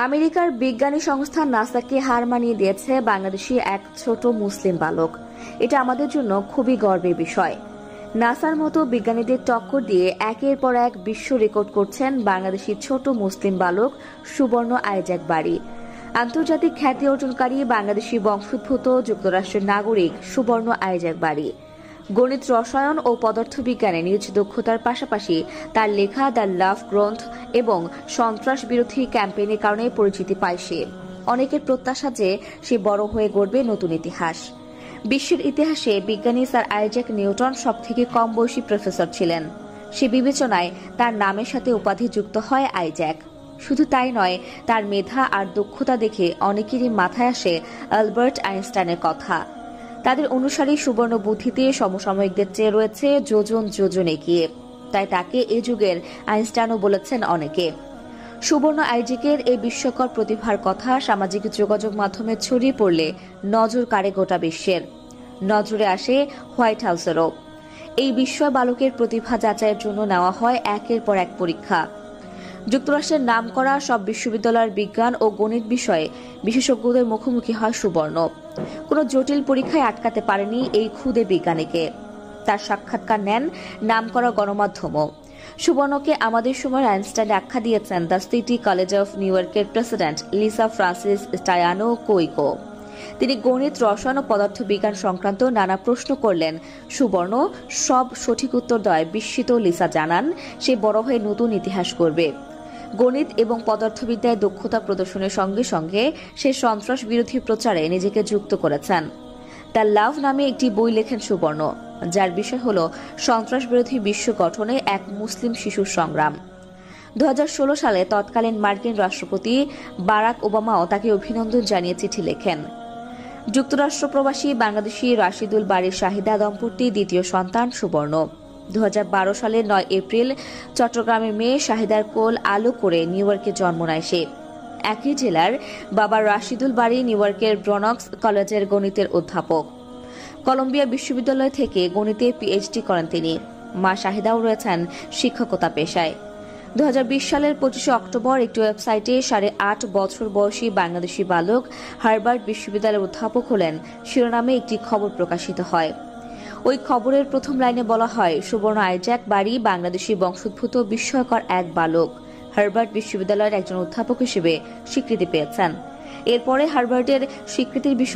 আমেরিকার বিজ্ঞানী সংস্থা নাসাকে হার মানিয়ে দিয়েছে বাংলাদেশি এক ছোট মুসলিম বালক। এটা আমাদের জন্য খুবই গর্বের বিষয়। নাসার মতো বিজ্ঞানীদের টক্কর দিয়ে একের পর এক বিশ্ব রেকর্ড করছেন বাংলাদেশি ছোট মুসলিম বালক সুবর্ণ আইজ্যাক বারী। আন্তর্জাতিক খ্যাতি অর্জনকারী বাংলাদেশি বংশোদ্ভূত যুক্তরাষ্ট্রের নাগরিক সুবর্ণ আইজ্যাক বারী গণিত, রসায়ন ও পদার্থবিজ্ঞানে নিজ দক্ষতার পাশাপাশি তার লেখা দ্য লাভ গ্রন্থ এবং সন্ত্রাস বিরোধী ক্যাম্পেইনের কারণে পরিচিতি পায় সে। অনেকের প্রত্যাশা যে সে বড় হয়ে গড়বে নতুন ইতিহাস। বিশ্বের ইতিহাসে বিজ্ঞানী স্যার আইজ্যাক নিউটন সবথেকে কম বয়সী প্রফেসর ছিলেন। সে বিবেচনায় তার নামের সাথে উপাধি যুক্ত হয় আইজ্যাক। শুধু তাই নয়, তার মেধা আর দক্ষতা দেখে অনেকেরই মাথায় আসে অ্যালবার্ট আইনস্টাইনের কথা। তাদের অনুসারী সুবর্ণ বুদ্ধিতে সমসাময়িকদের চেয়ে রয়েছে যোজন যোজন এগিয়ে, তাই তাকে এ যুগের আইনস্টাইনও বলেছেন অনেকে। সুবর্ণ আইজ্যাকের এই বিস্ময়কর প্রতিভার কথা সামাজিক যোগাযোগ মাধ্যমে ছড়িয়ে পড়লে নজর কাড়ে গোটা বিশ্বের। নজরে আসে হোয়াইট হাউসেরও। এই বিস্ময় বালকের প্রতিভা যাচাইয়ের জন্য নেওয়া হয় একের পর এক পরীক্ষা। যুক্তরাষ্ট্রের নামকরা সব বিশ্ববিদ্যালয়ের বিজ্ঞান ও গণিত বিষয়ে বিশেষজ্ঞদের মুখোমুখি হয় সুবর্ণ। কোনো জটিল পরীক্ষায় আটকাতে পারেনি এই ক্ষুদে বিজ্ঞানীকে। তার সাক্ষাৎকার নেন নামকরা গণমাধ্যমও। সুবর্ণকে আমাদের সময়ের আইনস্টাইন আখ্যা দিয়েছেন the city college of new ইয়র্কের প্রেসিডেন্ট লিসা ফ্রান্সিস স্টায়ানো কোইকো। তিনি গণিত, রসায়ন ও পদার্থবিজ্ঞান সংক্রান্ত নানা প্রশ্ন করলেন। সুবর্ণ সব সঠিক উত্তর দেয় বিস্মিত লিসা জানান সে বড় হয়ে নতুন ইতিহাস করবে। গণিত এবং পদার্থবিদ্যায় দক্ষতা প্রদর্শনের সঙ্গে সঙ্গে সে সন্ত্রাস বিরোধী প্রচারে নিজেকে যুক্ত করেছেন। দ্য লাভ নামে একটি বই লেখেন সুবর্ণ, যার বিষয় হল সন্ত্রাস বিরোধী বিশ্ব গঠনে এক মুসলিম শিশুর সংগ্রাম। 2016 সালে তৎকালীন মার্কিন রাষ্ট্রপতি বারাক ওবামাও তাকে অভিনন্দন জানিয়ে চিঠি লেখেন। যুক্তরাষ্ট্র প্রবাসী বাংলাদেশি রাশিদুল বারী শাহিদা দম্পতির দ্বিতীয় সন্তান সুবর্ণ। 2012 সালের 9 এপ্রিল চট্টগ্রামের মেয়ে শাহিদার কোল আলো করে নিউ ইয়র্কে জন্ম নেয় সে। একই জেলার বাবা রাশিদুল বারী নিউ ইয়র্কের ব্রনক্স কলেজের গণিতের অধ্যাপক। কলম্বিয়া বিশ্ববিদ্যালয় থেকে গণিতে পিএইচডি করেন তিনি। মা শাহিদাও রয়েছেন শিক্ষকতা পেশায়। 2020 সালের 25 অক্টোবর একটি ওয়েবসাইটে 8.5 বছর বয়সী বাংলাদেশি বালক হার্ভার্ড বিশ্ববিদ্যালয়ের অধ্যাপক হলেন শিরোনামে একটি খবর প্রকাশিত হয়। ওই খবরের প্রথম লাইনে বলা হয়, সুবর্ণ আইজ্যাক বারী বাংলাদেশি বংশোদ্ভূত বিস্ময়কর এক বালক হার্ভার্ড বিশ্ববিদ্যালয়ের একজন অধ্যাপক হিসেবে স্বীকৃতি পেয়েছেন। এরপরে হার্ভার্ডের স্বীকৃতির বিষয়ে